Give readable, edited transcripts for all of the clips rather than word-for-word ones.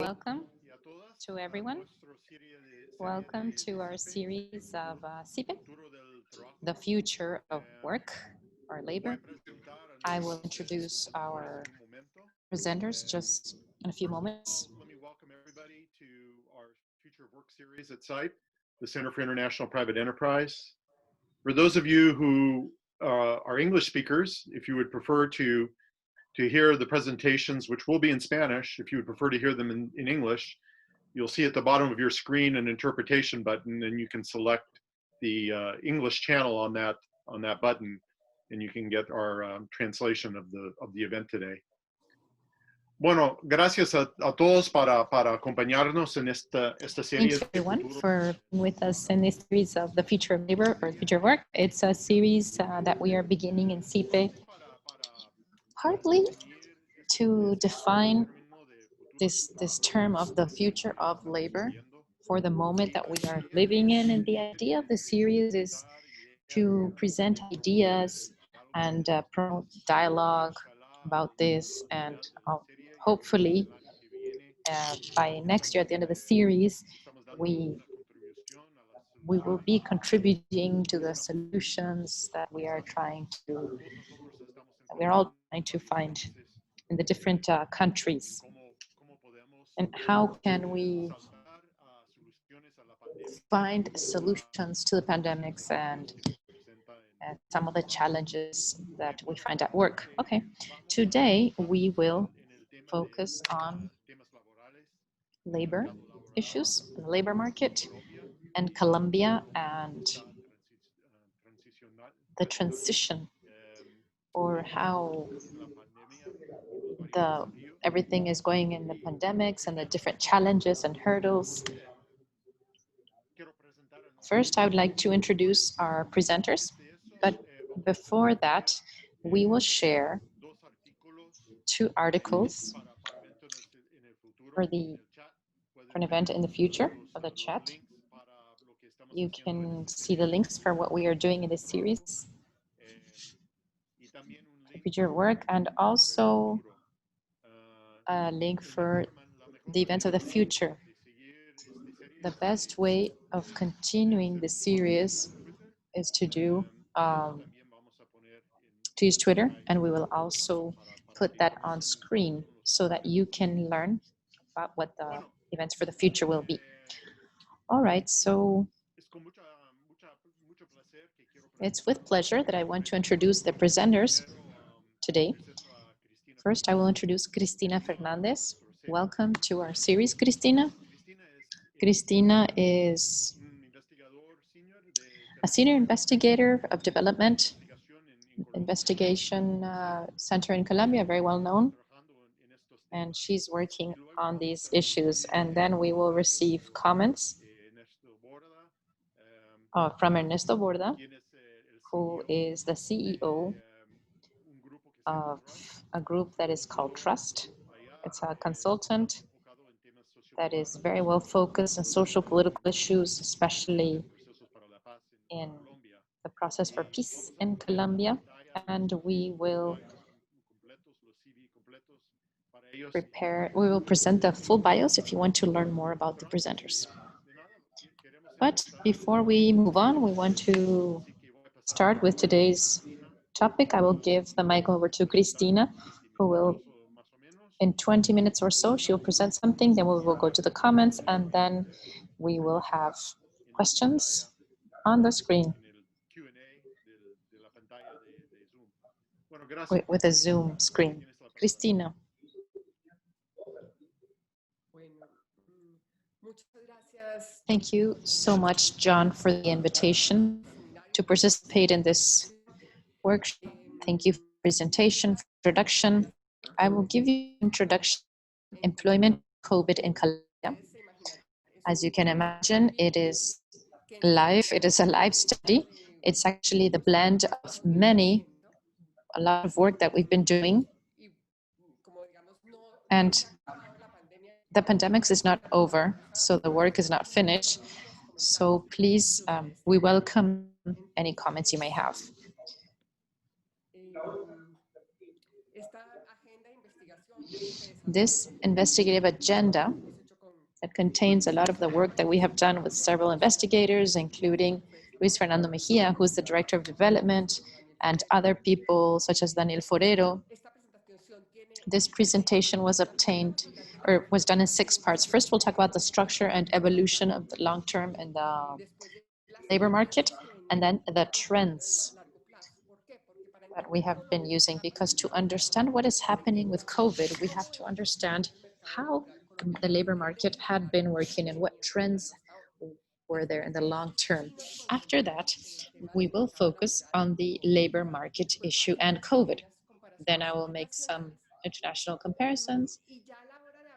Welcome to everyone. Welcome to our series of CIPE, the future of work or labor. I will introduce our presenters just in a few moments. Let me welcome everybody to our Future of Work series at SIPE, the Center for International Private Enterprise. For those of you who are English speakers, if you would prefer to hear the presentations, which will be in Spanish, if you would prefer to hear them in English, you'll see at the bottom of your screen an interpretation button, and you can select the English channel on that button, and you can get our translation of the event today. Bueno, gracias a todos para acompañarnos en esta serie. Thanks everyone for being with us in this series of the future of labor or the future of work. It's a series that we are beginning in CIPE, partly to define this term of the future of labor for the moment that we are living in. And the idea of the series is to present ideas and promote dialogue about this, and hopefully by next year at the end of the series we will be contributing to the solutions that we're all trying to find in the different countries. And how can we find solutions to the pandemics and some of the challenges that we find at work. Okay, today we will focus on labor issues, the labor market, and Colombia, and the transition, or how everything is going in the pandemics and the different challenges and hurdles. First, I would like to introduce our presenters, but before that, we will share 2 articles for an event in the future of the chat. You can see the links for what we are doing in this series, the future of work, and also a link for the events of the future. The best way of continuing the series is to use Twitter, and we will also put that on screen so that you can learn about what the events for the future will be. All right, so it's with pleasure that I want to introduce the presenters today. First, I will introduce Cristina Fernandez. Welcome to our series, Cristina. Cristina is a senior investigator of development investigation center in Colombia, very well known, and she's working on these issues. And then we will receive comments from Ernesto Borda, who is the CEO of a group that is called Trust. It's a consultant that is very well focused on social political issues, especially in the process for peace in Colombia. And we will present the full bios if you want to learn more about the presenters. But before we move on, we want to start with today's topic. I will give the mic over to Cristina, who will, in 20 minutes or so, she'll present something, then we will go to the comments, and then we will have questions on the screen with a Zoom screen. Cristina. Thank you so much, John, for the invitation to participate in this workshop. Thank you for the presentation, for introduction. I will give you an introduction to employment COVID in Colombia. As you can imagine, it is live. It is a live study. It's actually the blend of a lot of work that we've been doing. And the pandemic is not over, so the work is not finished. So please, we welcome any comments you may have. This investigative agenda that contains a lot of the work that we have done with several investigators, including Luis Fernando Mejia, who's the Director of Development, and other people such as Daniel Forero. This presentation was obtained or was done in 6 parts. First, we'll talk about the structure and evolution of the long-term and the labor market, and then the trends that we have been using, because to understand what is happening with COVID, we have to understand how the labor market had been working and what trends were there in the long term. After that, we will focus on the labor market issue and COVID. Then I will make some international comparisons.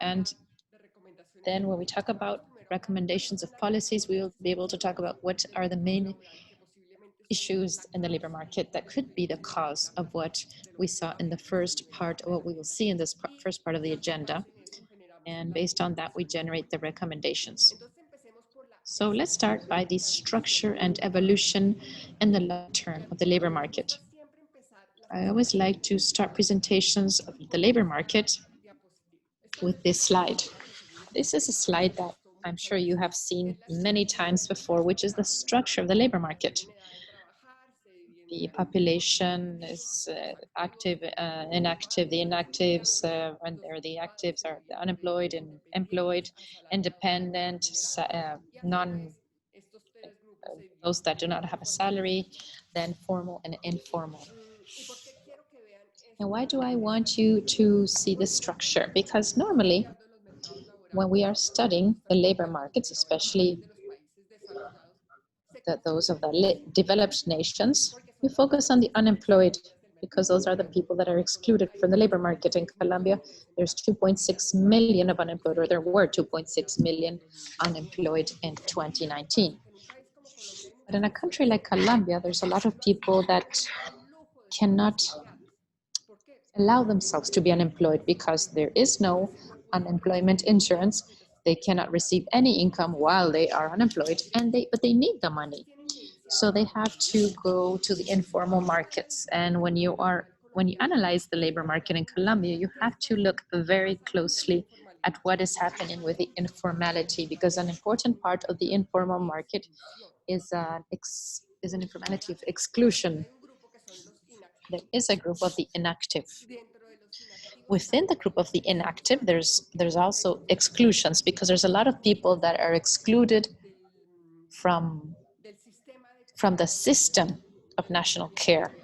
And then when we talk about recommendations of policies, we will be able to talk about what are the main issues in the labor market that could be the cause of what we saw in the first part, or what we will see in this first part of the agenda. And based on that, we generate the recommendations. So let's start by the structure and evolution in the long term of the labor market. I always like to start presentations of the labor market with this slide. This is a slide that I'm sure you have seen many times before, which is the structure of the labor market. The population is active, inactive. The inactives, the actives are the unemployed and employed, independent, those that do not have a salary, then formal and informal. And why do I want you to see the structure? Because normally, when we are studying the labor markets, especially those of the developed nations, we focus on the unemployed, because those are the people that are excluded from the labor market. In Colombia, there's 2.6 million of unemployed, or there were 2.6 million unemployed in 2019. But in a country like Colombia, there's a lot of people that cannot allow themselves to be unemployed because there is no unemployment insurance. They cannot receive any income while they are unemployed, but they need the money. So they have to go to the informal markets. And when you analyze the labor market in Colombia, you have to look very closely at what is happening with the informality, because an important part of the informal market is an informality of exclusion. There is a group of the inactive. Within the group of the inactive, there's also exclusions, because there's a lot of people that are excluded from the system of national care,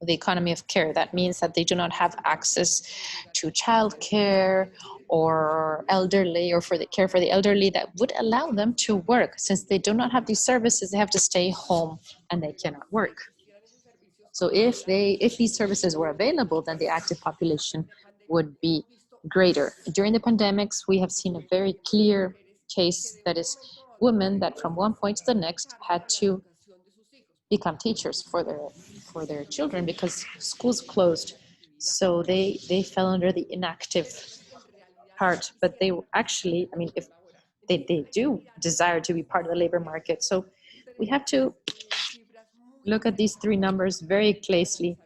the economy of care. That means that they do not have access to childcare or elderly, or for the care for the elderly that would allow them to work. Since they do not have these services, they have to stay home and they cannot work. So if these services were available, then the active population would be greater. During the pandemics, we have seen a very clear case, that is women that from one point to the next had to become teachers for their children because schools closed. So they fell under the inactive part, but they actually, I mean, if they do desire to be part of the labor market. So we have to look at these 3 numbers very closely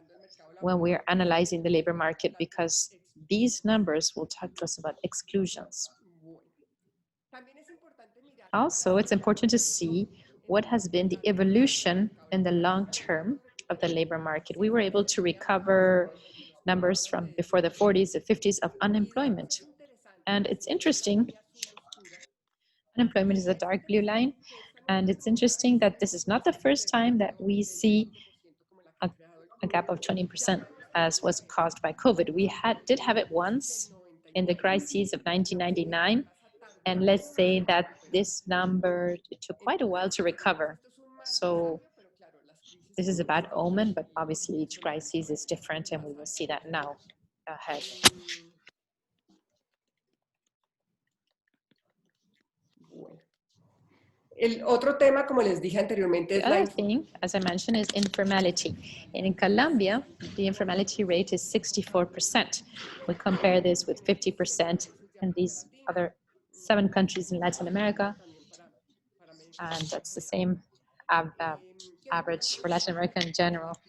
when we are analyzing the labor market, because these numbers will talk to us about exclusions. Also, it's important to see what has been the evolution in the long term of the labor market. We were able to recover numbers from before the 40s, the 50s of unemployment. And it's interesting, unemployment is a dark blue line. And it's interesting that this is not the first time that we see a gap of 20% as was caused by COVID. We did have it once in the crises of 1999. And let's say that this number, it took quite a while to recover. So this is a bad omen, but obviously each crisis is different, and we will see that now ahead. El otro tema, como les dije anteriormente, the other thing, as I mentioned, is informality. And in Colombia, the informality rate is 64%. We compare this with 50% in these other 7 countries in Latin America. And that's the same average for Latin America in general,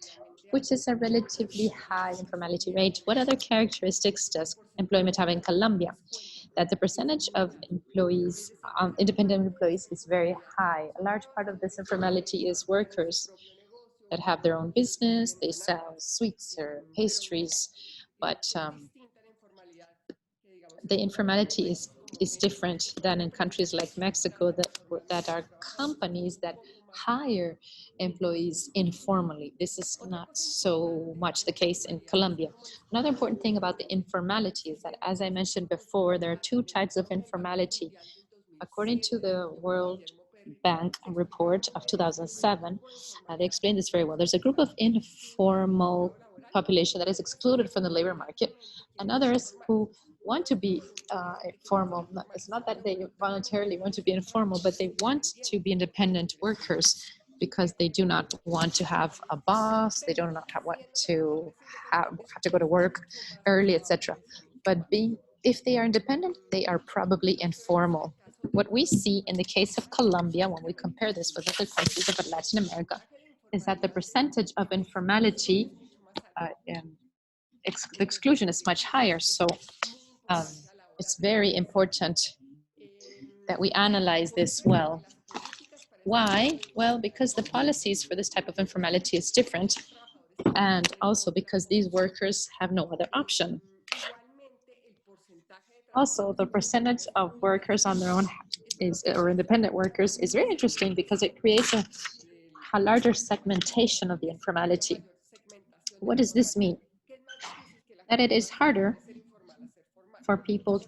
which is a relatively high informality rate. What other characteristics does employment have in Colombia? that the percentage of employees, independent employees, is very high. A large part of this informality is workers that have their own business. They sell sweets or pastries, but the informality is different than in countries like Mexico that are companies that hire employees informally. This is not so much the case in Colombia. Another important thing about the informality is that, as I mentioned before, there are two types of informality. According to the World Bank report of 2007, they explain this very well. There's a group of informal population that is excluded from the labor market, and others who want to be informal. It's not that they voluntarily want to be informal, but they want to be independent workers because they do not want to have a boss, they do not want to have to go to work early, etc. But if they are independent, they are probably informal. What we see in the case of Colombia, when we compare this with other countries of Latin America, is that the percentage of informality, the exclusion is much higher. So it's very important that we analyze this well. Why? Well, because the policies for this type of informality is different, and also because these workers have no other option. Also, the percentage of workers on their own or independent workers is very interesting because it creates a larger segmentation of the informality. What does this mean? That it is harder for people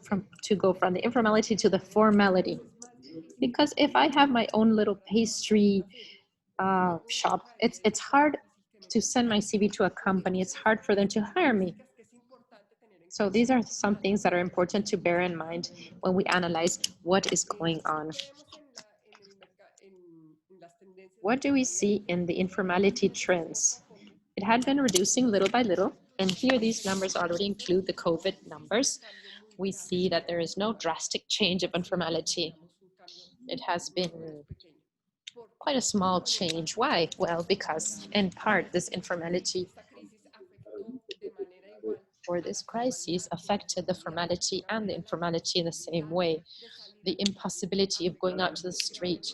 to go from the informality to the formality. Because if I have my own little pastry shop, it's hard to send my CV to a company. It's hard for them to hire me. So these are some things that are important to bear in mind when we analyze what is going on. What do we see in the informality trends? It had been reducing little by little, and here these numbers already include the COVID numbers. We see that there is no drastic change of informality. It has been quite a small change. Why? Well, because in part this informality or this crisis affected the formality and the informality in the same way. The impossibility of going out to the street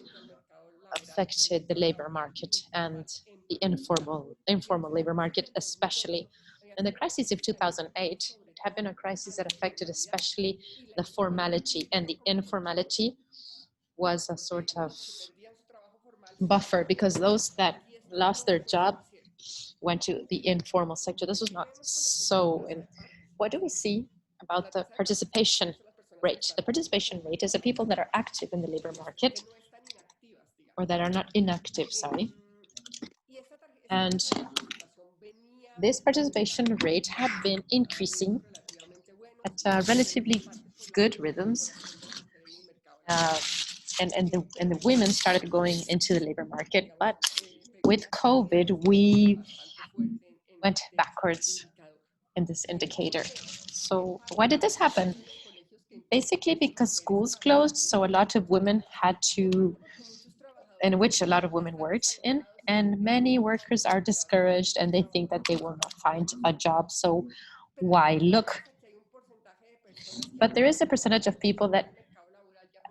affected the labor market and the informal labor market, especially. In the crisis of 2008, it had been a crisis that affected especially the formality, and the informality was a sort of buffer because those that lost their job went to the informal sector. This was not so. What do we see about the participation rate? The participation rate is the people that are active in the labor market, or that are not inactive, sorry. And this participation rate had been increasing at relatively good rhythms. And the women started going into the labor market, but with COVID, we went backwards in this indicator. So why did this happen? Basically because schools closed, so a lot of women had to, in which a lot of women worked in, and many workers are discouraged and they think that they will not find a job, so why look? But there is a percentage of people that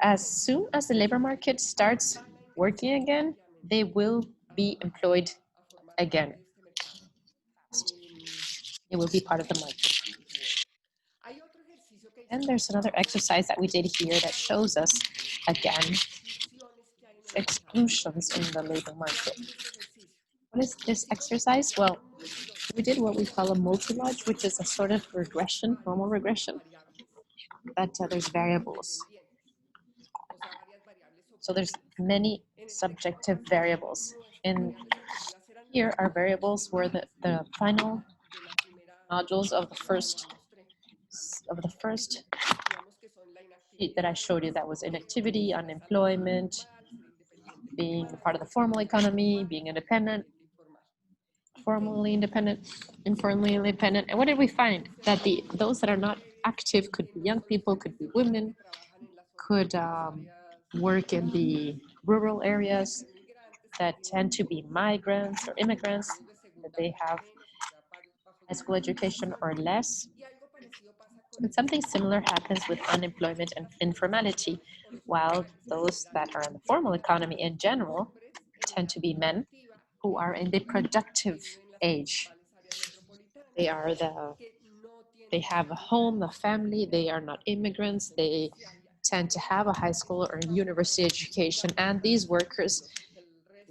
as soon as the labor market starts working again, they will be employed again. It will be part of the market. And there's another exercise that we did here that shows us, again, exclusions in the labor market. What is this exercise? Well, we did what we call a multi-lodge, which is a sort of regression, normal regression, but there's variables. So there's many subjective variables. And here our variables were the final modules of the first sheet that I showed you. That was inactivity, unemployment, being part of the formal economy, being independent, formally independent, informally independent. And what did we find? That those that are not active could be young people, could be women, could work in the rural areas, that tend to be migrants or immigrants, that they have high school education or less. And something similar happens with unemployment and informality, while those that are in the formal economy in general tend to be men who are in the productive age. They are they have a home, a family, they are not immigrants, they tend to have a high school or university education, and these workers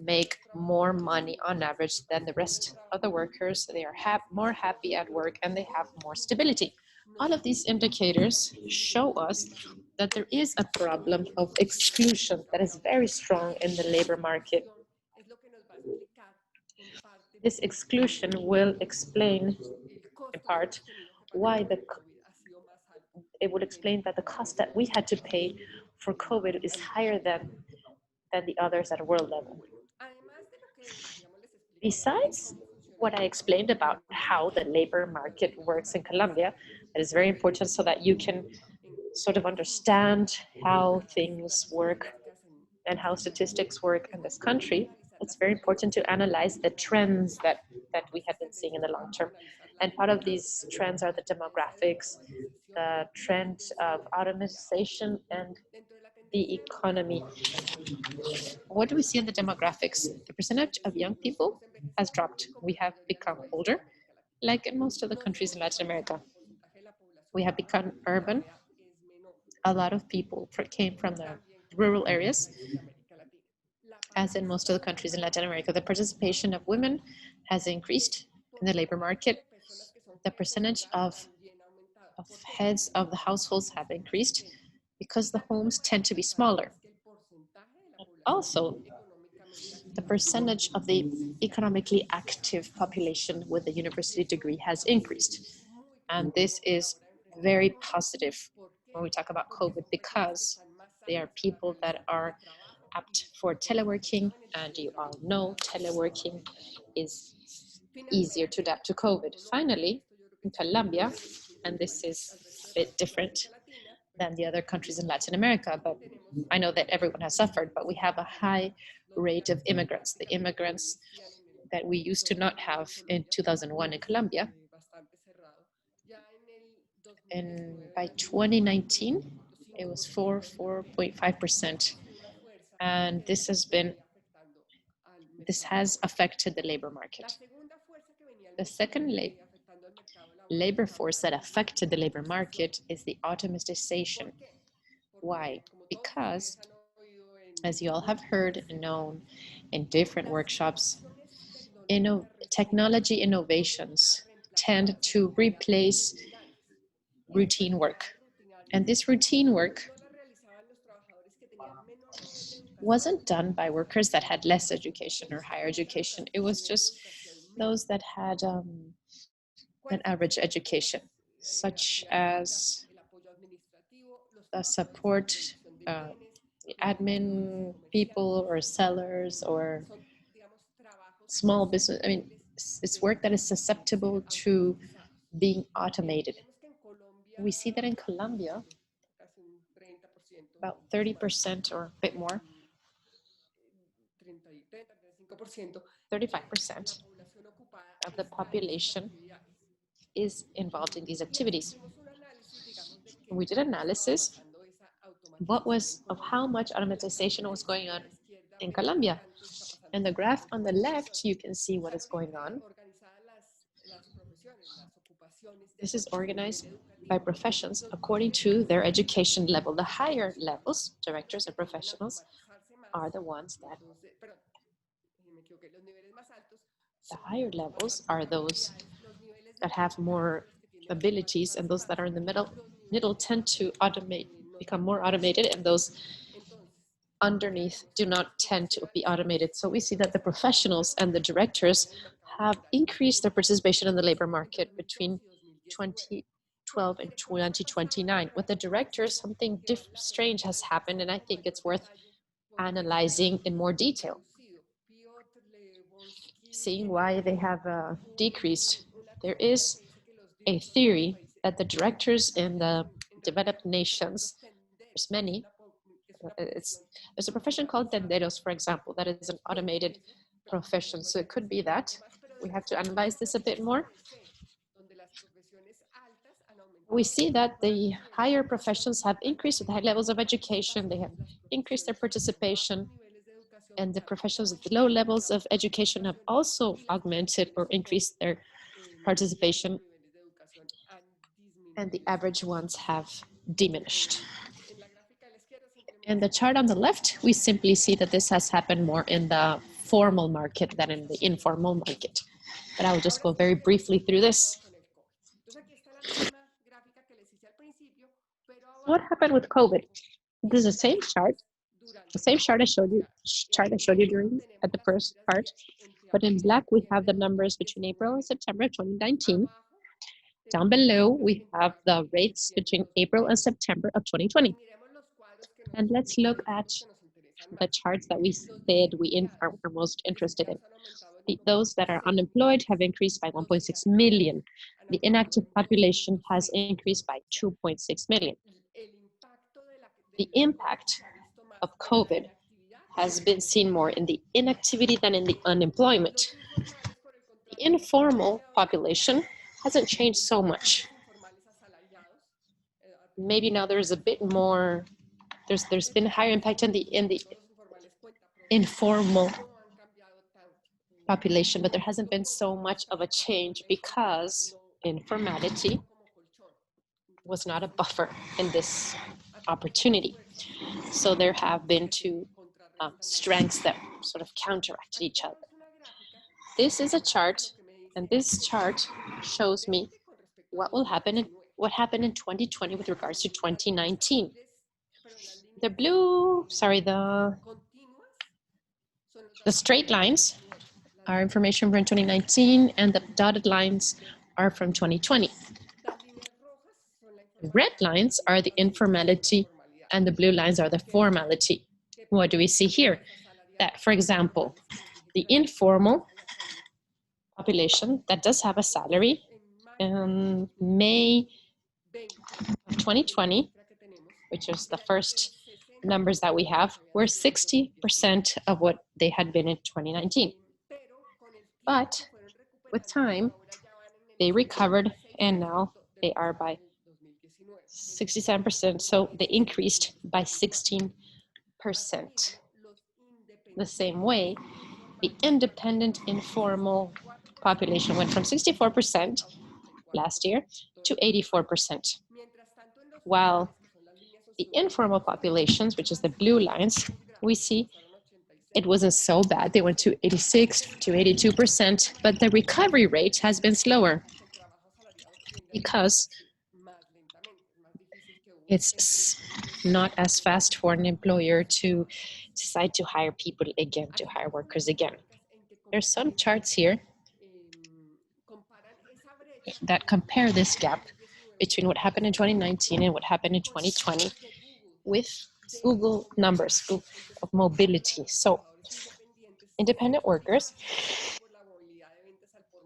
make more money on average than the rest of the workers. They are more happy at work and they have more stability. All of these indicators show us that there is a problem of exclusion that is very strong in the labor market. This exclusion will explain, in part, why it would explain that the cost that we had to pay for COVID is higher than the others at a world level. Besides what I explained about how the labor market works in Colombia, that is very important so that you can sort of understand how things work and how statistics work in this country. It's very important to analyze the trends that we have been seeing in the long term. And part of these trends are the demographics, the trend of automation and the economy. What do we see in the demographics? The percentage of young people has dropped. We have become older, like in most of the countries in Latin America. We have become urban. A lot of people came from the rural areas, as in most of the countries in Latin America. The participation of women has increased in the labor market. The percentage of heads of the households have increased because the homes tend to be smaller. Also, the percentage of the economically active population with a university degree has increased. And this is very positive when we talk about COVID, because they are people that are apt for teleworking, and you all know teleworking is easier to adapt to COVID. Finally, in Colombia, and this is a bit different than the other countries in Latin America, but I know that everyone has suffered, but we have a high rate of immigrants. The immigrants that we used to not have in 2001 in Colombia. And by 2019, it was 4.5%. And this has affected the labor market. The second labor force that affected the labor market is the automatization. Why? Because, as you all have heard and known in different workshops, technology innovations tend to replace routine work. And this routine work wasn't done by workers that had less education or higher education. It was just those that had an average education, such as support, admin people or sellers or small business. I mean, it's work that is susceptible to being automated. We see that in Colombia, about 30% or a bit more, 35% of the population is involved in these activities. We did analysis of how much automatization was going on in Colombia. In the graph on the left, you can see what is going on. This is organized by professions according to their education level. The higher levels, directors and professionals, are the ones that the higher levels are those that have more abilities, and those that are in the middle tend to become more automated, and those underneath do not tend to be automated. So we see that the professionals and the directors have increased their participation in the labor market between 2012 and 2029. With the directors, something strange has happened, and I think it's worth analyzing in more detail, seeing why they have decreased. There is a theory that the directors in the developed nations, there's many, there's a profession called tenderos, for example, that is an automated profession. So it could be that. We have to analyze this a bit more. we see that the higher professions have increased with high levels of education. They have increased their participation, and the professionals at the low levels of education have also augmented or increased their participation, and the average ones have diminished. In the chart on the left, we simply see that this has happened more in the formal market than in the informal market. But I will just go very briefly through this. What happened with COVID? This is the same chart I showed you during at the first part, but in black we have the numbers between April and September 2019. Down below we have the rates between April and September of 2020. And let's look at the charts that we said we are most interested in. Those that are unemployed have increased by 1.6 million. The inactive population has increased by 2.6 million. The impact of COVID has been seen more in the inactivity than in the unemployment. The informal population hasn't changed so much. Maybe now there's a bit more, there's been a higher impact in the informal population, but there hasn't been so much of a change because informality was not a buffer in this opportunity. So there have been two strengths that sort of counteracted each other. This is a chart, and this chart shows me what happened in 2020 with regards to 2019. The straight lines are information from 2019, and the dotted lines are from 2020. The red lines are the informality, and the blue lines are the formality. What do we see here? That, for example, the informal population that does have a salary in May of 2020, which is the first numbers that we have, were 60% of what they had been in 2019. But with time, they recovered, and now they are by 67%, so they increased by 16%. The same way, the independent informal population went from 64% last year to 84%, while the informal populations, which is the blue lines, we see it wasn't so bad. They went to 86 to 82%, but the recovery rate has been slower because it's not as fast for an employer to decide to hire people again, to hire workers again. There's some charts here that compare this gap between what happened in 2019 and what happened in 2020 with Google numbers of mobility. So independent workers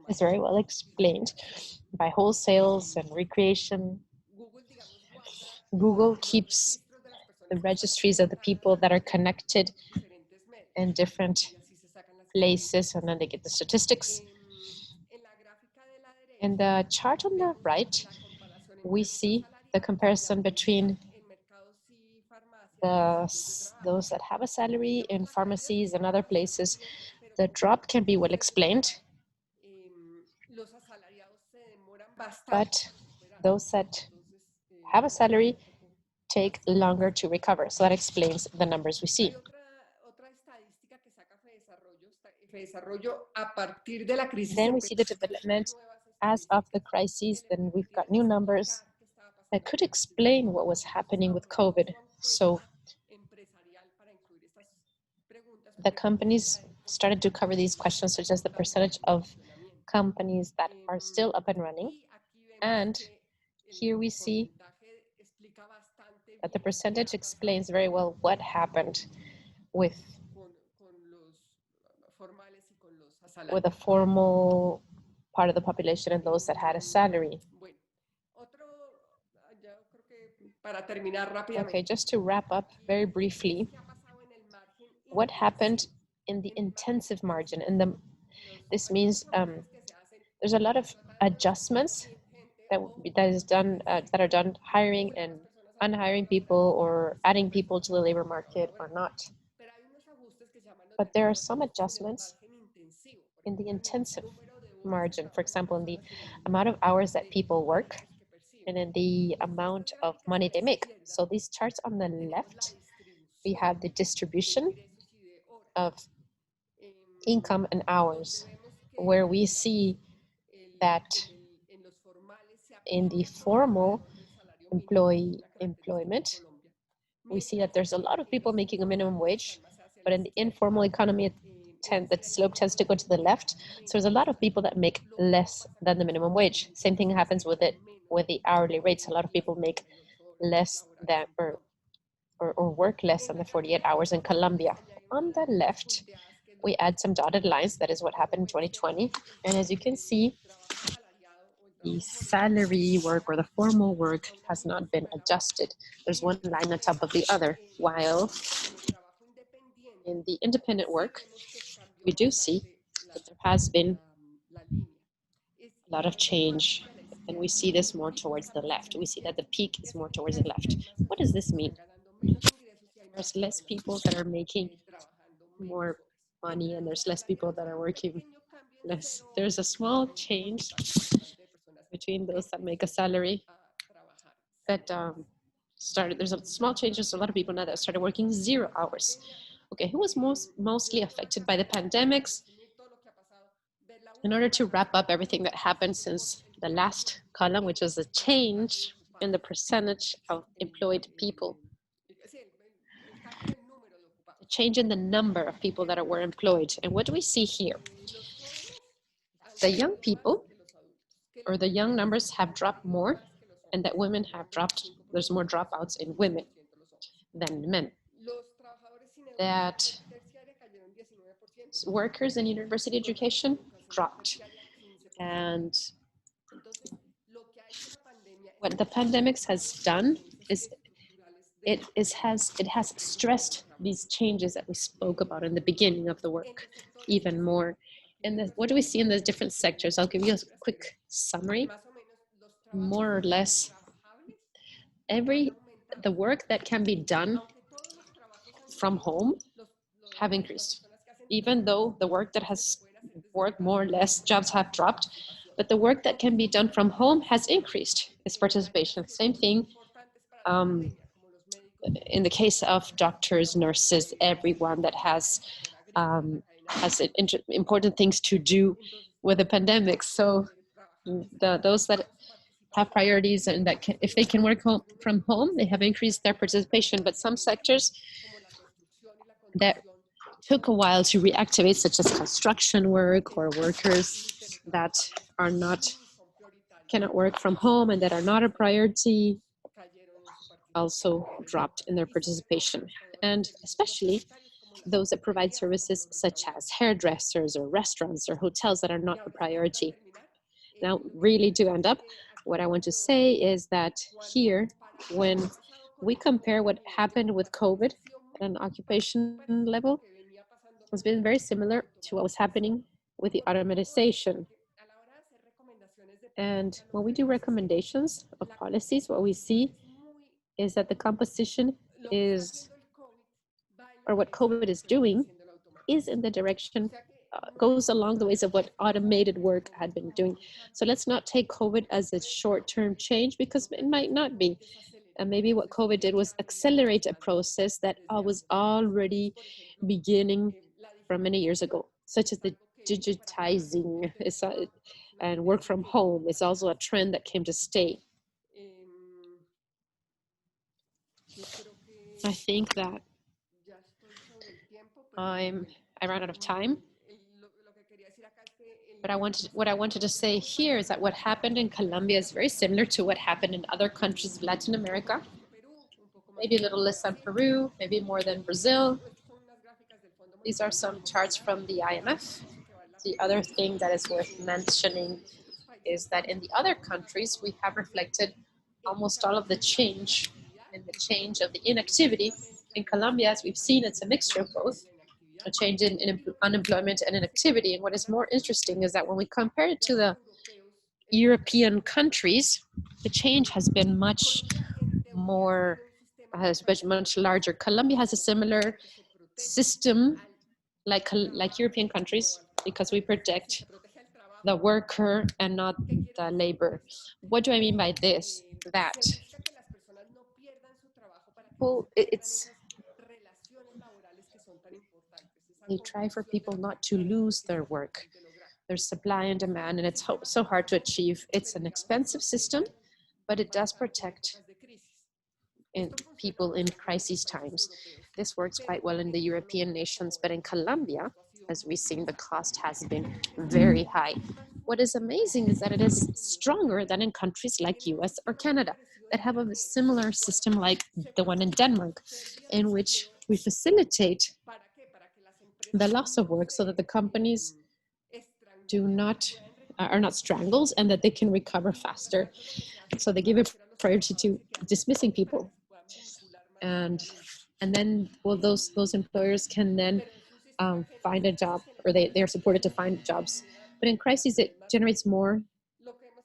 is very well explained by wholesales and recreation. Google keeps the registries of the people that are connected in different places, and then they get the statistics. In the chart on the right, we see the comparison between those that have a salary in pharmacies and other places. The drop can be well explained, but those that have a salary take longer to recover. So that explains the numbers we see. Then we see the development as of the crises. Then we've got new numbers that could explain what was happening with COVID. So the companies started to cover these questions, such as the percentage of companies that are still up and running. And here we see that the percentage explains very well what happened with a formal part of the population and those that had a salary. Okay, just to wrap up very briefly, what happened in the intensive margin? This means there's a lot of adjustments that are done hiring and unhiring people or adding people to the labor market or not. But there are some adjustments in the intensive margin, for example, in the amount of hours that people work and in the amount of money they make. So these charts on the left, we have the distribution of income and hours, where we see that in the formal employment, we see that there's a lot of people making a minimum wage, but in the informal economy, that slope tends to go to the left. So there's a lot of people that make less than the minimum wage. Same thing happens with the hourly rates. A lot of people make less than or work less than the 48 hours in Colombia. On the left, we add some dotted lines. That is what happened in 2020. And as you can see, the salary work or the formal work has not been adjusted. There's one line on top of the other, while in the independent work, we do see that there has been a lot of change, and we see this more towards the left. We see that the peak is more towards the left. What does this mean? There's less people that are making more money, and there's less people that are working less. There's a small change between those that make a salary that there's a small change. There's a lot of people now that started working 0 hours. Okay, who was mostly affected by the pandemics? In order to wrap up everything that happened since the last column, which was a change in the percentage of employed people, a change in the number of people that were employed. And what do we see here? The young people, or the young numbers, have dropped more, and that women have dropped. There's more dropouts in women than men. That workers in university education dropped. And what the pandemics has done is it has stressed these changes that we spoke about in the beginning of the work even more. And what do we see in the different sectors? I'll give you a quick summary. More or less, the work that can be done from home have increased. Even though the work that has worked more or less, jobs have dropped, but the work that can be done from home has increased its participation. Same thing in the case of doctors, nurses, everyone that has important things to do with the pandemic. So those that have priorities and that if they can work from home, they have increased their participation. But some sectors that took a while to reactivate, such as construction work or workers that cannot work from home and that are not a priority, also dropped in their participation. And especially those that provide services such as hairdressers or restaurants or hotels that are not a priority. Now, really to end up, what I want to say is that here, when we compare what happened with COVID at an occupation level, it's been very similar to what was happening with the automatization. And when we do recommendations of policies, what we see is that the composition is, or what COVID is doing, is in the direction, goes along the ways of what automated work had been doing. So let's not take COVID as a short-term change, because it might not be. And maybe what COVID did was accelerate a process that was already beginning from many years ago, such as the digitizing and work from home is also a trend that came to stay. I think that I ran out of time. But what I wanted to say here is that what happened in Colombia is very similar to what happened in other countries of Latin America. Maybe a little less than Peru, maybe more than Brazil. These are some charts from the IMF. The other thing that is worth mentioning is that in the other countries, we have reflected almost all of the change and the change of the inactivity. In Colombia, as we've seen, it's a mixture of both, a change in unemployment and inactivity. And what is more interesting is that when we compare it to the European countries, the change has been much more, has been much larger. Colombia has a similar system like European countries because we protect the worker and not the labor. What do I mean by this? That, well, it's, they try for people not to lose their work. There's supply and demand, and it's so hard to achieve. It's an expensive system, but it does protect people in crisis times. This works quite well in the European nations, but in Colombia, as we've seen, the cost has been very high. What is amazing is that it is stronger than in countries like US or Canada that have a similar system like the one in Denmark, in which we facilitate the loss of work so that the companies are not strangled and that they can recover faster. So they give a priority to dismissing people. And then, well, those employers can then find a job, or they are supported to find jobs. But in crises, it generates more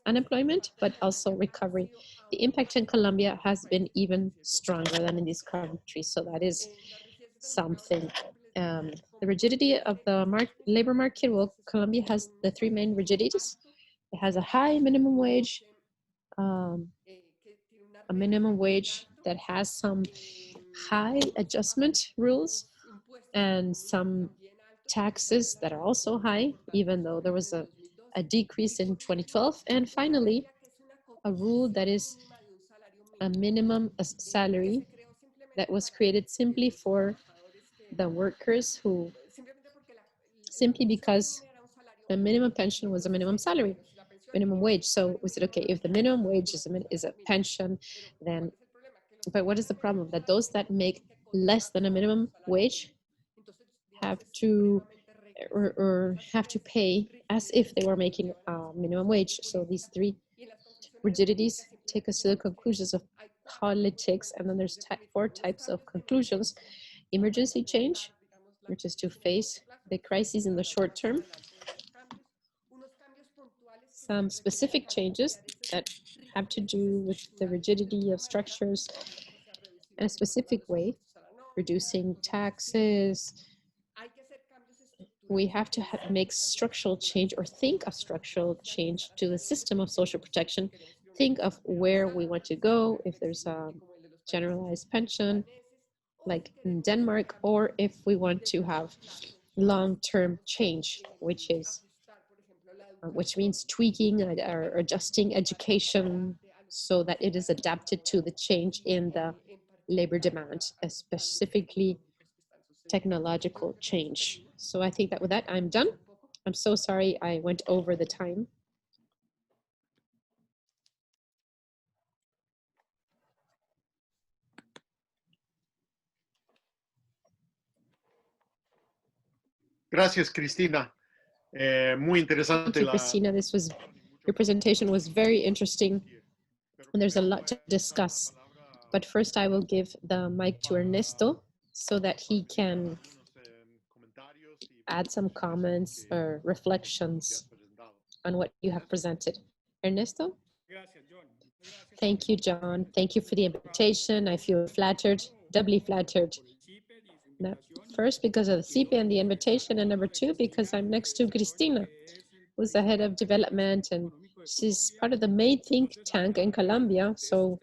unemployment, but also recovery. The impact in Colombia has been even stronger than in these countries. So that is something. The rigidity of the labor market, well, Colombia has the three main rigidities. It has a high minimum wage, a minimum wage that has some high adjustment rules, and some taxes that are also high, even though there was a decrease in 2012. And finally, a rule that is a minimum salary that was created simply for the workers simply because the minimum pension was a minimum salary, minimum wage. So we said, okay, if the minimum wage is a pension, then, but what is the problem? That those that make less than a minimum wage have to, or have to pay as if they were making a minimum wage. So these three rigidities take us to the conclusions of politics. And then there's four types of conclusions. Emergency change, which is to face the crises in the short term. Some specific changes that have to do with the rigidity of structures in a specific way, reducing taxes. We have to make structural change, or think of structural change to the system of social protection. Think of where we want to go, if there's a generalized pension, like in Denmark, or if we want to have long-term change, which means tweaking or adjusting education so that it is adapted to the change in the labor demand, specifically technological change. So I think that with that, I'm done. I'm so sorry I went over the time. Gracias, Cristina. Muy interesante. Thank you, Christina. Your presentation was very interesting, and there's a lot to discuss. But first, I will give the mic to Ernesto so that he can add some comments or reflections on what you have presented. Ernesto? Thank you, John. Thank you for the invitation. I feel flattered, doubly flattered. Now, first, because of the CP and the invitation, and number two, because I'm next to Cristina, who's the head of development, and she's part of the main think tank in Colombia. So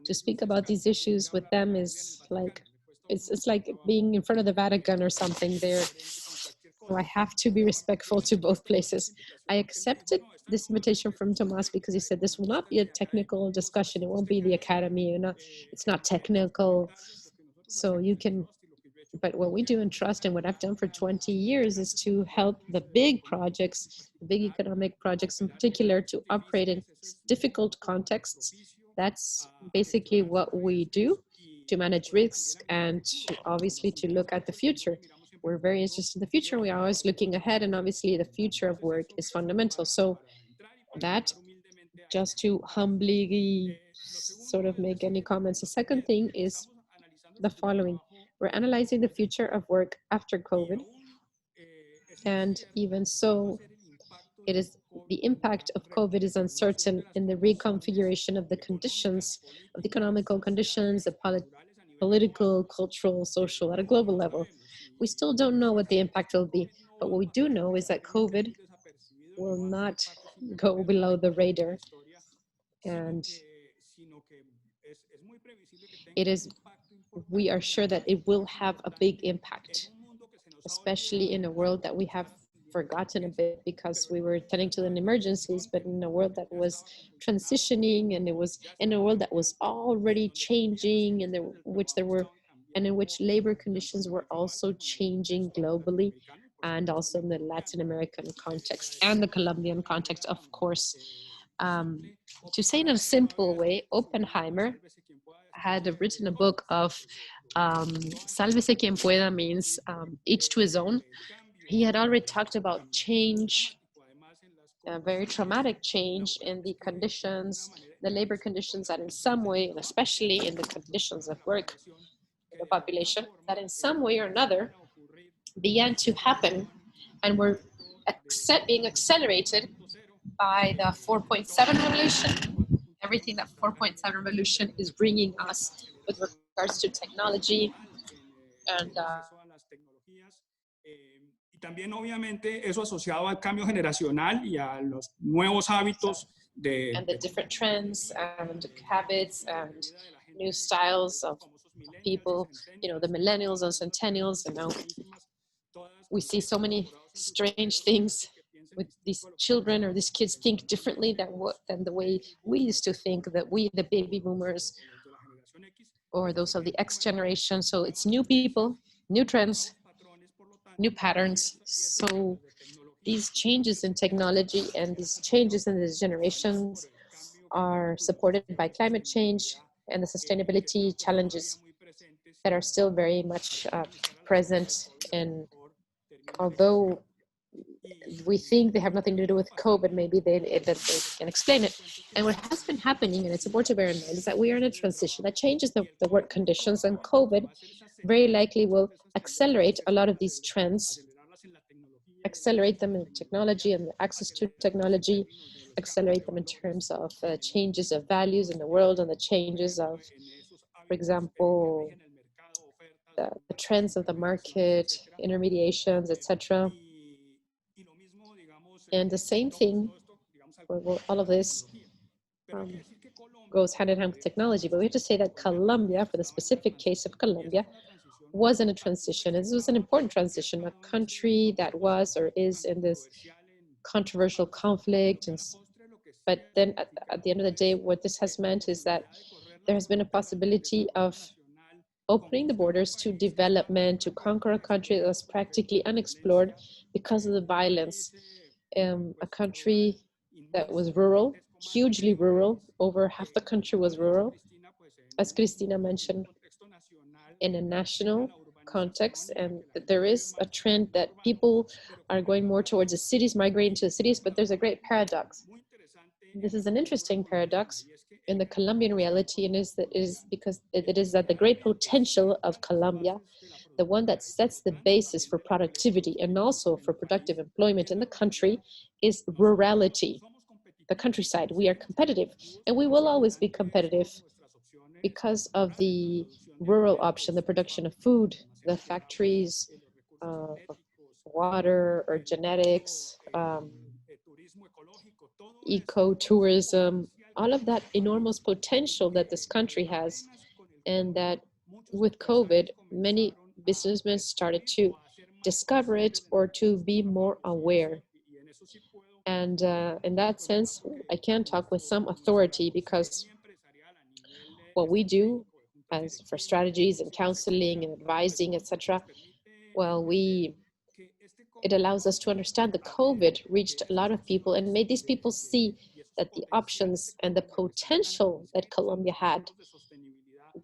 to speak about these issues with them is like, it's like being in front of the Vatican or something there. So I have to be respectful to both places. I accepted this invitation from Tomas because he said this will not be a technical discussion. It won't be the academy, it's not technical. So you can, but what we do in Trust and what I've done for 20 years is to help the big projects, the big economic projects in particular, to operate in difficult contexts. That's basically what we do, to manage risk and obviously to look at the future. We're very interested in the future. We are always looking ahead, and obviously the future of work is fundamental. So that, just to humbly sort of make any comments. The second thing is the following. We're analyzing the future of work after COVID. And even so, it is the impact of COVID is uncertain in the reconfiguration of the conditions, of the economical conditions, the political, cultural, social, at a global level. We still don't know what the impact will be, but what we do know is that COVID will not go below the radar. And we are sure that it will have a big impact, especially in a world that we have forgotten a bit because we were tending to the emergencies, but in a world that was transitioning, and it was in a world that was already changing, and in which labor conditions were also changing globally, and also in the Latin American context and the Colombian context, of course. To say in a simple way, Oppenheimer had written a book of Sálvese quien pueda, means each to his own. He had already talked about change, a very traumatic change in the conditions, the labor conditions, that in some way, and especially in the conditions of work, the population, that in some way or another began to happen and were being accelerated by the 4.7 revolution, everything that 4.7 revolution is bringing us with regards to technology and también obviamente eso asociado al cambio generacional y a los nuevos hábitos and the different trends and habits and new styles of people, the millennials and centennials, we see so many strange things with these children, or these kids think differently than the way we used to think, that we, the baby boomers, or those of the X generation. So it's new people, new trends, new patterns. So these changes in technology and these changes in these generations are supported by climate change and the sustainability challenges that are still very much present. And although we think they have nothing to do with COVID, maybe they can explain it. And what has been happening, and it's important to bear in mind, is that we are in a transition that changes the work conditions, and COVID very likely will accelerate a lot of these trends, accelerate them in technology and access to technology, accelerate them in terms of changes of values in the world, and the changes of, for example, the trends of the market, intermediations, etc. And the same thing, all of this goes hand in hand with technology. But we have to say that Colombia, for the specific case of Colombia, was in a transition. This was an important transition, a country that was or is in this controversial conflict. But then at the end of the day, what this has meant is that there has been a possibility of opening the borders to development, to conquer a country that was practically unexplored because of the violence. A country that was rural, hugely rural, over half the country was rural, as Cristina mentioned, in a national context. And there is a trend that people are going more towards the cities, migrating to the cities, but there's a great paradox. This is an interesting paradox in the Colombian reality, and is because it is that the great potential of Colombia, the one that sets the basis for productivity and also for productive employment in the country, is rurality, the countryside. We are competitive, and we will always be competitive because of the rural option, the production of food, the factories, of water or genetics, eco-tourism, all of that enormous potential that this country has, and that with COVID, many businessmen started to discover it or to be more aware. And in that sense, I can talk with some authority, because what we do as for strategies and counseling and advising, etc., well, it allows us to understand that COVID reached a lot of people and made these people see that the options and the potential that Colombia had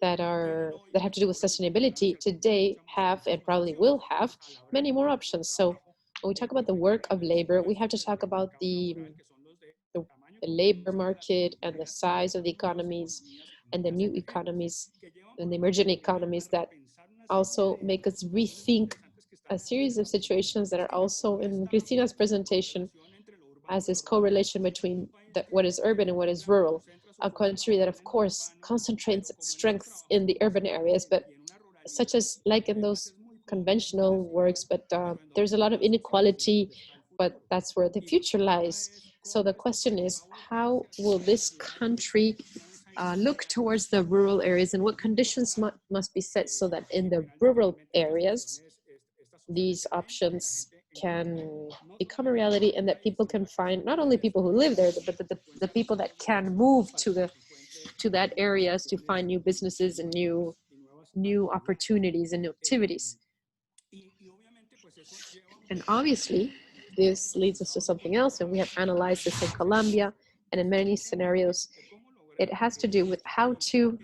that have to do with sustainability today have, and probably will have, many more options. So when we talk about the work of labor, we have to talk about the labor market and the size of the economies and the new economies and the emerging economies that also make us rethink a series of situations that are also in Cristina's presentation, as this correlation between what is urban and what is rural. A country that, of course, concentrates its strengths in the urban areas, but such as like in those conventional works, but there's a lot of inequality, but that's where the future lies. So the question is, how will this country look towards the rural areas, and what conditions must be set so that in the rural areas, these options can become a reality, and that people can find, not only people who live there, but the people that can move to that areas to find new businesses and new opportunities and new activities. And obviously, this leads us to something else, and we have analyzed this in Colombia and in many scenarios. It has to do with how to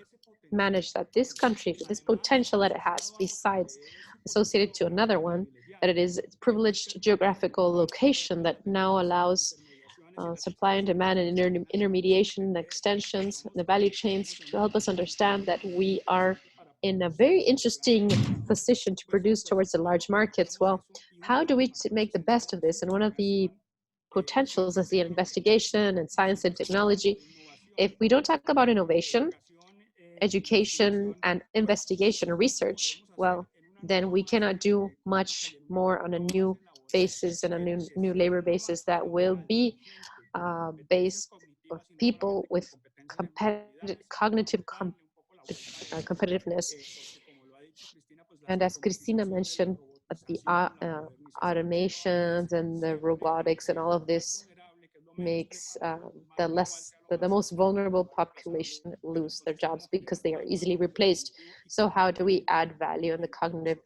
manage that this country, with this potential that it has, besides associated to another one, that it is privileged geographical location that now allows supply and demand and intermediation and extensions, the value chains, to help us understand that we are in a very interesting position to produce towards the large markets. Well, how do we make the best of this? And one of the potentials is the investigation and science and technology. If we don't talk about innovation, education, and investigation or research, well, then we cannot do much more on a new basis and a new labor basis that will be based of people with cognitive competitiveness. And as Cristina mentioned, the automations and the robotics and all of this makes the most vulnerable population lose their jobs because they are easily replaced. So how do we add value in the cognitive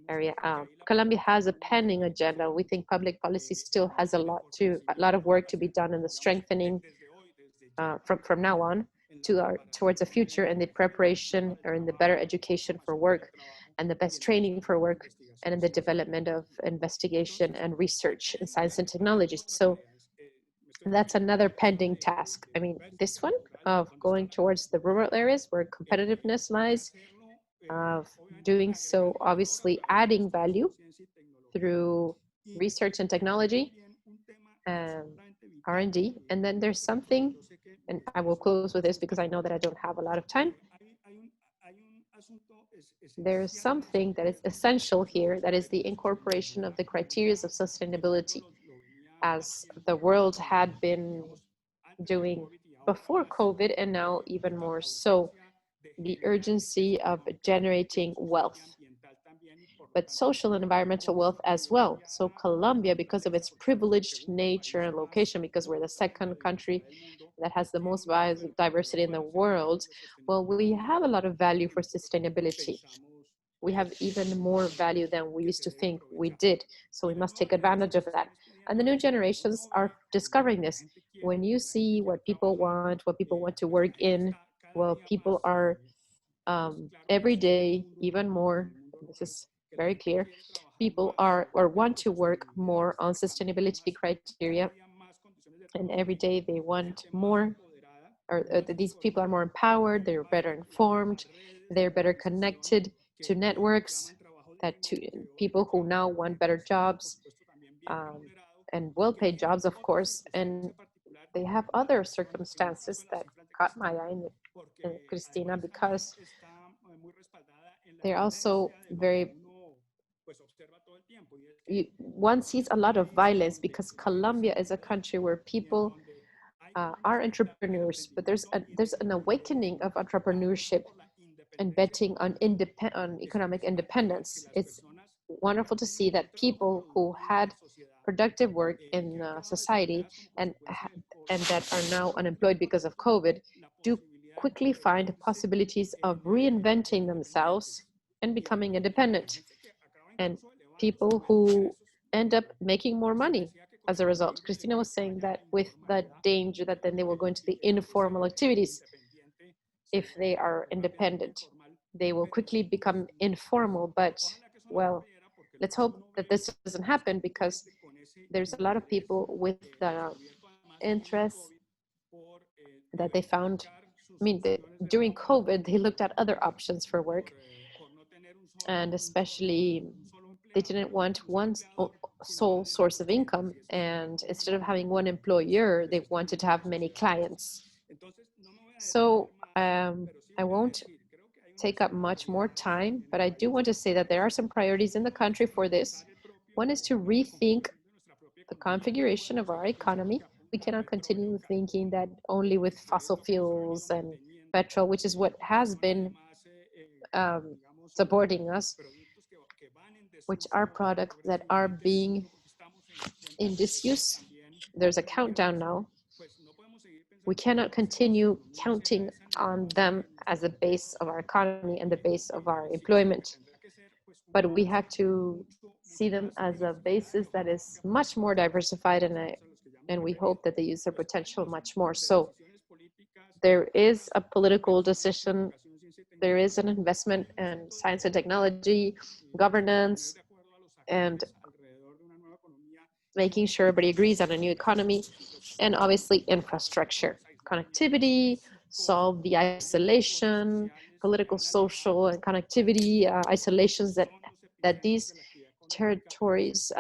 area? Colombia has a pending agenda. We think public policy still has a lot of work to be done in the strengthening from now on towards the future, and the preparation or in the better education for work and the best training for work, and in the development of investigation and research in science and technology. So that's another pending task. I mean, this one of going towards the rural areas where competitiveness lies, of doing so, obviously adding value through research and technology, R&D. And then there's something, and I will close with this because I know that I don't have a lot of time. There's something that is essential here, that is the incorporation of the criteria of sustainability, as the world had been doing before COVID, and now even more so, the urgency of generating wealth, but social and environmental wealth as well. So Colombia, because of its privileged nature and location, because we're the second country that has the most biodiversity in the world, well, we have a lot of value for sustainability. We have even more value than we used to think we did. So we must take advantage of that. And the new generations are discovering this. When you see what people want to work in, well, people are every day, even more, this is very clear, people are or want to work more on sustainability criteria. And every day they want more, or these people are more empowered, they're better informed, they're better connected to networks, that to people who now want better jobs, and well-paid jobs, of course. And they have other circumstances that caught my eye in Cristina, because they're also very, one sees a lot of violence, because Colombia is a country where people are entrepreneurs, but there's an awakening of entrepreneurship and betting on economic independence. It's wonderful to see that people who had productive work in society and that are now unemployed because of COVID do quickly find possibilities of reinventing themselves and becoming independent. And people who end up making more money as a result. Cristina was saying that with the danger that then they will go into the informal activities. If they are independent, they will quickly become informal, but well, let's hope that this doesn't happen, because there's a lot of people with interest that they found. I mean, during COVID, they looked at other options for work, and especially They didn't want one sole source of income, and instead of having one employer, they wanted to have many clients. So I won't take up much more time, but I do want to say that there are some priorities in the country for this. One is to rethink the configuration of our economy. We cannot continue thinking that only with fossil fuels and petrol, which is what has been supporting us, which are products that are being in disuse. There's a countdown now. We cannot continue counting on them as a base of our economy and the base of our employment. But we have to see them as a basis that is much more diversified, and we hope that they use their potential much more. So there is a political decision, there is an investment in science and technology, governance, and making sure everybody agrees on a new economy, and obviously infrastructure, connectivity, solve the isolation, political, social, and connectivity isolations that these territories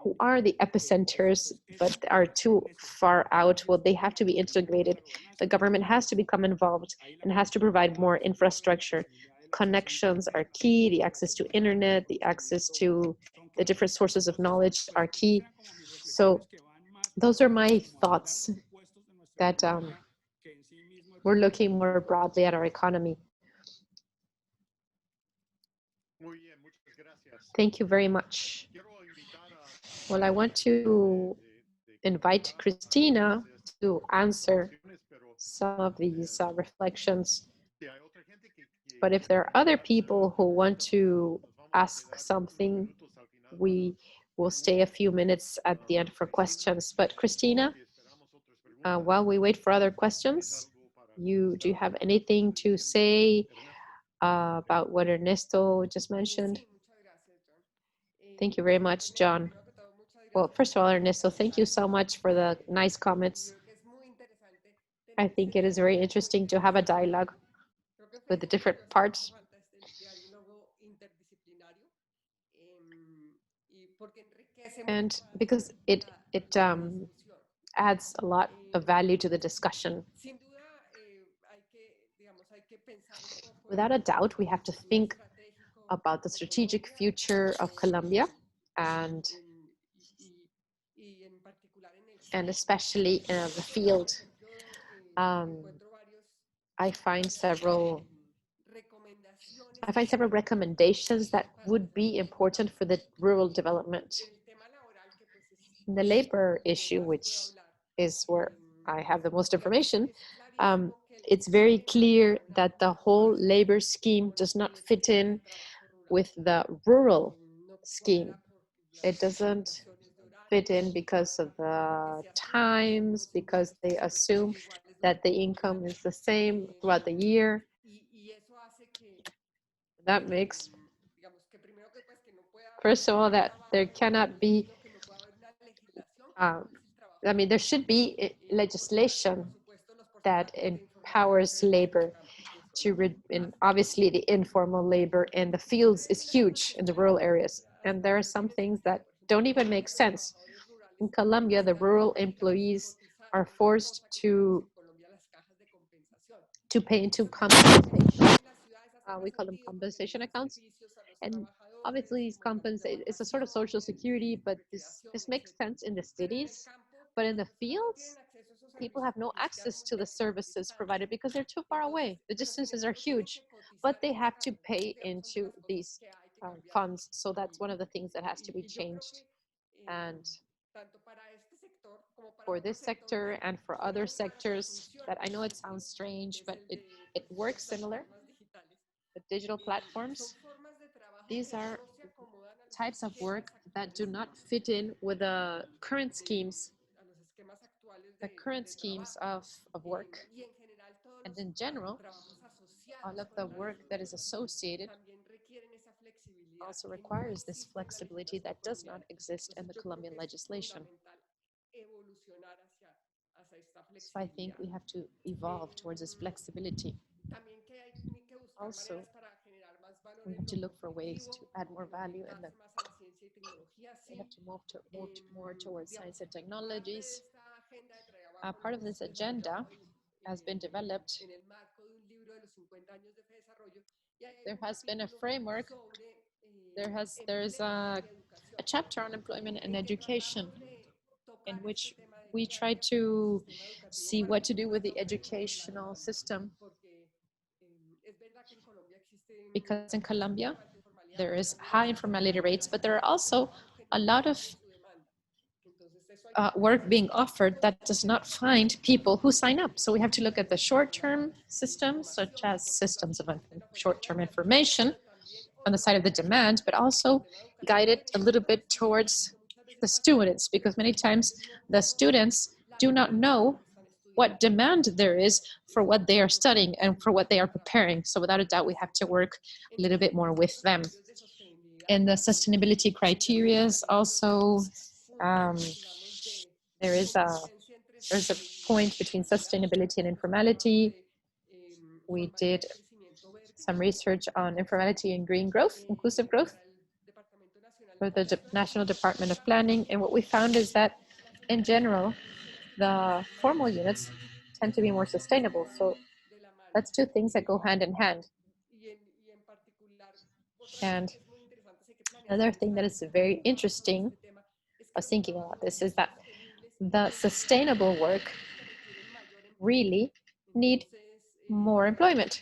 who are the epicenters but are too far out, well, they have to be integrated. The government has to become involved and has to provide more infrastructure. Connections are key, the access to internet, the access to the different sources of knowledge are key. So those are my thoughts that we're looking more broadly at our economy. Thank you very much. Well, I want to invite Christina to answer some of these reflections. But if there are other people who want to ask something, we will stay a few minutes at the end for questions. But Christina, while we wait for other questions, do you have anything to say about what Ernesto just mentioned? Thank you very much, John. Well, first of all, Ernesto, thank you so much for the nice comments. I think it is very interesting to have a dialogue with the different parts. And because it adds a lot of value to the discussion. Without a doubt, we have to think about the strategic future of Colombia, and especially in the field. I find several recommendations that would be important for the rural development. The labor issue, which is where I have the most information, it's very clear that the whole labor scheme does not fit in with the rural scheme. It doesn't fit in because of the times, because they assume that the income is the same throughout the year. That makes, first of all, that there cannot be, I mean, there should be legislation that empowers labor and obviously the informal labor in the fields is huge in the rural areas. And there are some things that don't even make sense. In Colombia, the rural employees are forced to pay into compensation. We call them compensation accounts. And obviously these it's a sort of social security, but this makes sense in the cities. But in the fields, people have no access to the services provided because they're too far away. The distances are huge, but they have to pay into these funds. So that's one of the things that has to be changed. And for this sector and for other sectors, that I know it sounds strange, but it works similar. The digital platforms, these are types of work that do not fit in with the current schemes of work. And in general, all of the work that is associated also requires this flexibility that does not exist in the Colombian legislation. So I think we have to evolve towards this flexibility. Also, We have to look for ways to add more value, and we have to move more towards science and technologies. Part of this agenda has been developed. There has been a framework. There's a chapter on employment and education, in which we try to see what to do with the educational system. Because in Colombia, there is high informality rates, but there are also a lot of work being offered that does not find people who sign up. So we have to look at the short-term systems, such as systems of short-term information on the side of the demand, but also guide it a little bit towards the students, because many times the students do not know what demand there is for what they are studying and for what they are preparing. So without a doubt, we have to work a little bit more with them. And the sustainability criteria is also, there's a point between sustainability and informality. We did some research on informality and green growth, inclusive growth, for the National Department of Planning. And what we found is that, in general, the formal units tend to be more sustainable. So that's two things that go hand in hand. And another thing that is very interesting, I was thinking about this, is that the sustainable work really need more employment.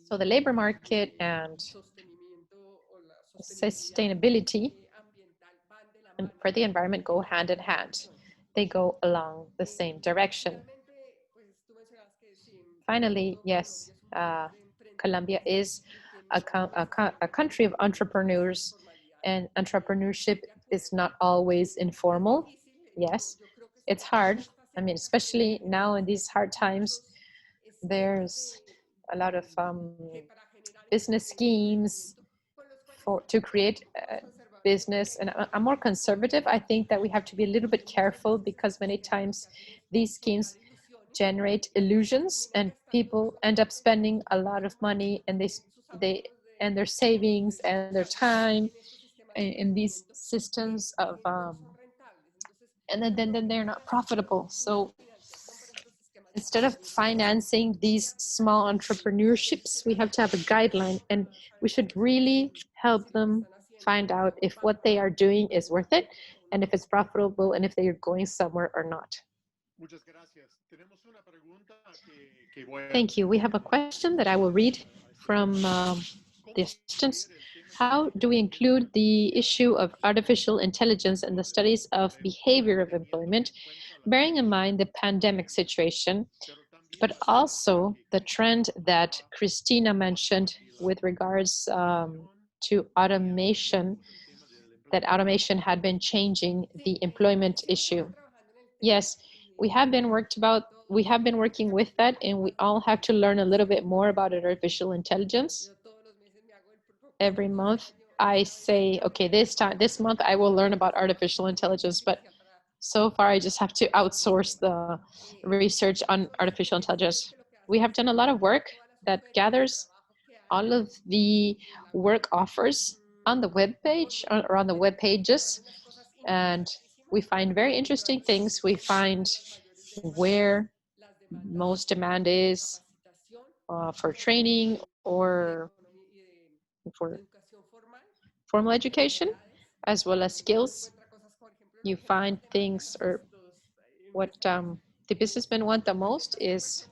So the labor market and sustainability for the environment go hand in hand. They go along the same direction. Finally, yes, Colombia is a country of entrepreneurs, and entrepreneurship is not always informal. Yes, it's hard. I mean, especially now in these hard times, there's a lot of business schemes to create business. And I'm more conservative. I think that we have to be a little bit careful, because many times these schemes generate illusions and people end up spending a lot of money, and they and their savings and their time in these systems of and then they're not profitable. So instead of financing these small entrepreneurships, we have to have a guideline, and we should really help them find out if what they are doing is worth it, and if it's profitable, and if they are going somewhere or not. Thank you. We have a question that I will read from the assistants. How do we include the issue of artificial intelligence in the studies of behavior of employment, bearing in mind the pandemic situation, but also the trend that Christina mentioned with regards to automation, that automation had been changing the employment issue? Yes, we have been working with that, and we all have to learn a little bit more about artificial intelligence. Every month I say, okay, this month I will learn about artificial intelligence, but so far I just have to outsource the research on artificial intelligence. We have done a lot of work that gathers all of the work offers on the web page or on the web pages, and we find very interesting things. We find where most demand is for training or for formal education, as well as skills. You find things, or what the businessmen want the most is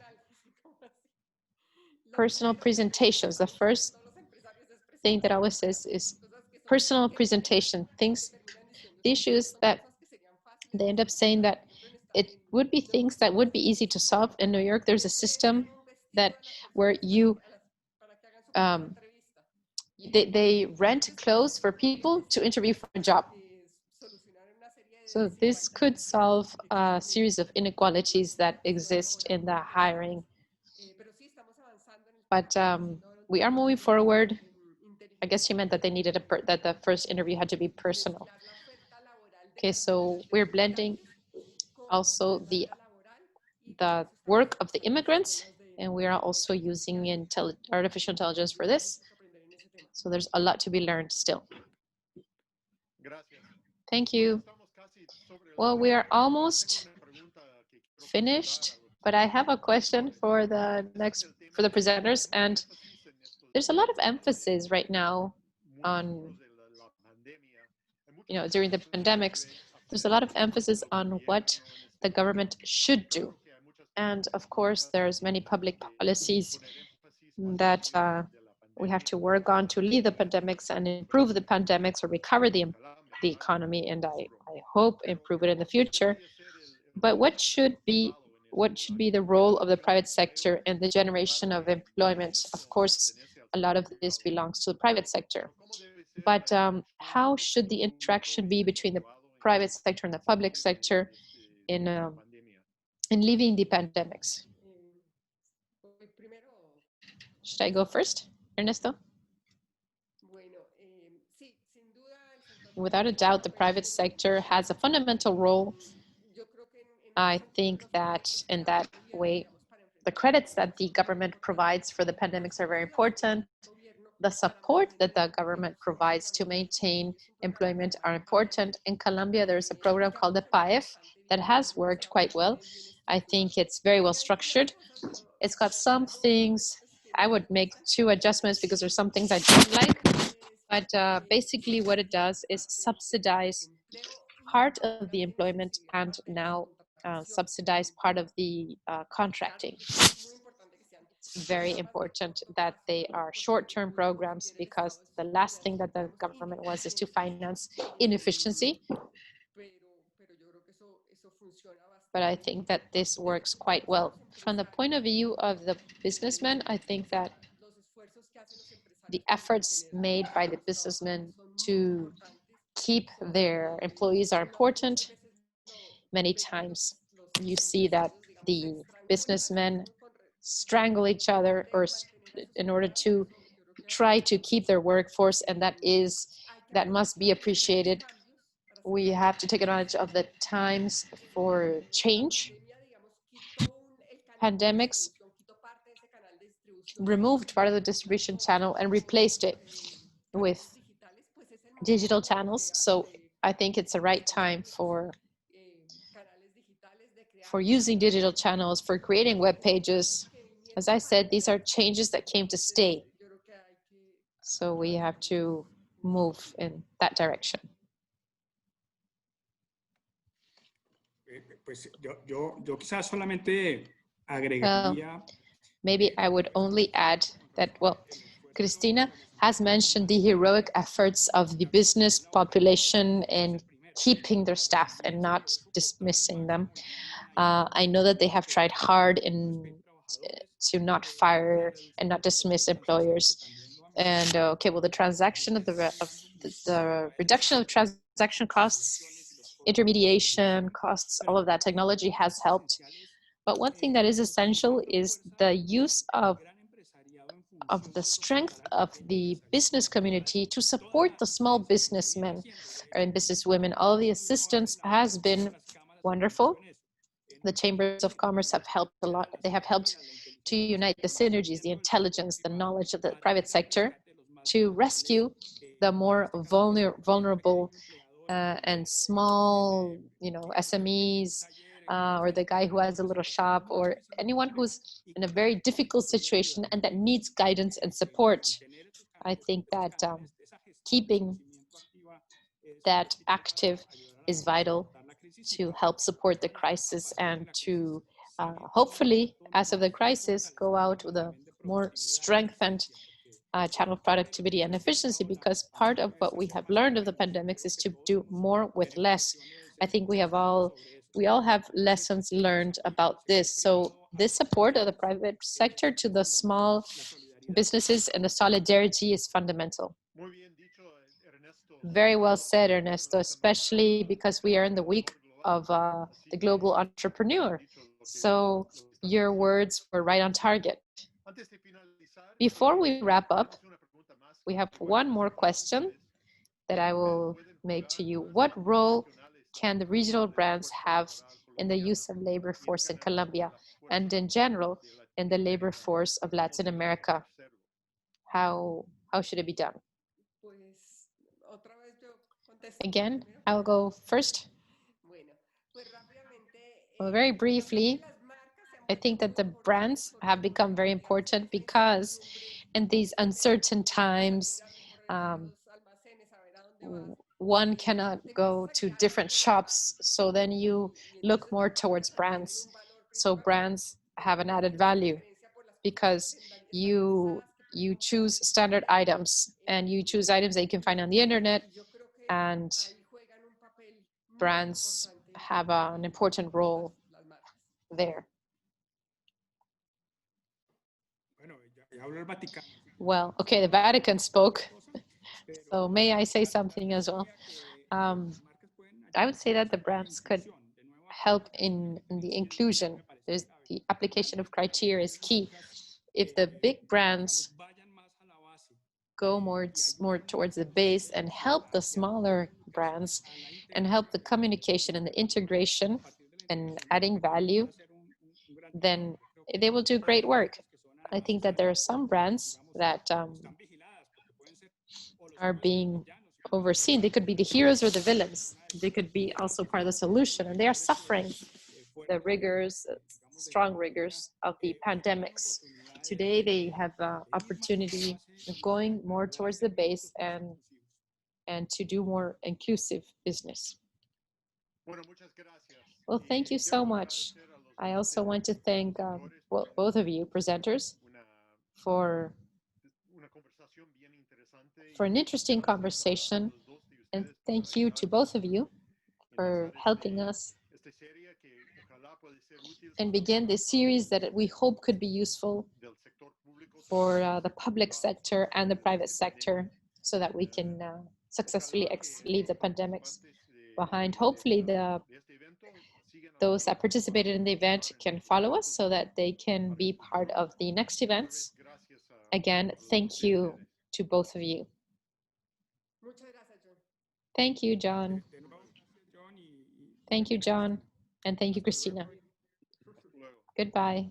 personal presentations. The first thing that I always says is personal presentation. The issues that they end up saying that it would be things that would be easy to solve. In New York, there's a system where they rent clothes for people to interview for a job. So this could solve a series of inequalities that exist in the hiring. But we are moving forward. I guess you meant that they needed that the first interview had to be personal. Okay, so we're blending also the work of the immigrants And we are also using artificial intelligence for this. So there's a lot to be learned still. Thank you. Well, we are almost finished, but I have a question for the presenters, and there's a lot of emphasis right now on, during the pandemics, there's a lot of emphasis on what the government should do. And of course, there's many public policies that we have to work on to lead the pandemics and improve the pandemics or recover the economy, and I hope improve it in the future. But what should be the role of the private sector in the generation of employment? Of course, a lot of this belongs to the private sector. But how should the interaction be between the private sector and the public sector in leaving the pandemics? Should I go first, Ernesto? Without a doubt, the private sector has a fundamental role. I think that in that way, the credits that the government provides for the pandemics are very important. The support that the government provides to maintain employment are important. In Colombia, there's a program called the PAEF that has worked quite well. I think it's very well structured. It's got some things, I would make 2 adjustments because there's some things I don't like, but basically what it does is subsidize part of the employment and now subsidize part of the contracting. It's very important that they are short-term programs, because the last thing that the government wants is to finance inefficiency. But I think that this works quite well. From the point of view of the businessmen, I think that the efforts made by the businessmen to keep their employees are important. Many times you see that the businessmen strangle each other in order to try to keep their workforce, and that must be appreciated. We have to take advantage of the times for change. Pandemics removed part of the distribution channel and replaced it with digital channels. So I think it's the right time for using digital channels, for creating web pages. As I said, these are changes that came to stay. So we have to move in that direction. Pues yo quizás solamente agregaría. Maybe I would only add that, well, Cristina has mentioned the heroic efforts of the business population in keeping their staff and not dismissing them. I know that they have tried hard to not fire and not dismiss employers. And okay, well, the transaction of the reduction of transaction costs, intermediation costs, all of that technology has helped. But one thing that is essential is the use of the strength of the business community to support the small businessmen and businesswomen. All the assistance has been wonderful. The chambers of commerce have helped a lot. They have helped to unite the synergies, the intelligence, the knowledge of the private sector to rescue the more vulnerable and small, SMEs, or the guy who has a little shop, or anyone who's in a very difficult situation and that needs guidance and support. I think that keeping that active is vital to help support the crisis and to hopefully, as of the crisis, go out with a more strengthened channel of productivity and efficiency, because part of what we have learned of the pandemics is to do more with less. I think we all have lessons learned about this. So this support of the private sector to the small businesses and the solidarity is fundamental. Very well said, Ernesto, especially because we are in the week of the global entrepreneur. So your words were right on target. Before we wrap up, we have one more question that I will make to you. What role can the regional brands have in the use of labor force in Colombia? And in general, and the labor force of Latin America? How should it be done? Pues otra vez yo contesto Again, primero. I'll go first. Bueno, pues rápidamente, Well, very yo creo que briefly, las marcas se han I vuelto think muy that the importantes brands porque have become very digamos, important esa because incertidumbre in these uncertain times, salir a recorrer los almacenes, a ver a dónde vas, one cannot te go empiezas a to guiar different más por las shops, so then you y look entonces more las towards marcas adquieren brands. un valor So principal brands have an added value preferencia por las because cosas you estandarizadas que puedes choose comprar. standard items and you choose items that you can find on the internet, Y yo creo que and ahí juegan un papel muy brands importante have an important role las marcas. there. Bueno, ya habló el Vaticano. Well, okay, the Vatican spoke, Pero so may I say something as well? las marcas pueden I would say that the ayudar a la brands could inclusión. De nuevo, help in the inclusion. There's the application of criteria is key. If the big brands vayan más a la base go more towards the base and help the smaller brands and help the communication and the integration and adding value, then they will do great work. I think that there are some brands that are being overseen. They could be the heroes or the villains. They could be also part of the solution, and they are suffering the rigors, strong rigors of the pandemics. Today, they have opportunity of going more towards the base and to do more inclusive business. Well, thank you so much. I also want to thank both of you presenters for an interesting conversation, and thank you to both of you for helping us and begin this series that we hope could be useful for the public sector and the private sector so that we can successfully leave the pandemics behind. Hopefully those that participated in the event can follow us so that they can be part of the next events. Again, thank you to both of you. Thank you, John. Thank you, John. And thank you, Christina. Goodbye.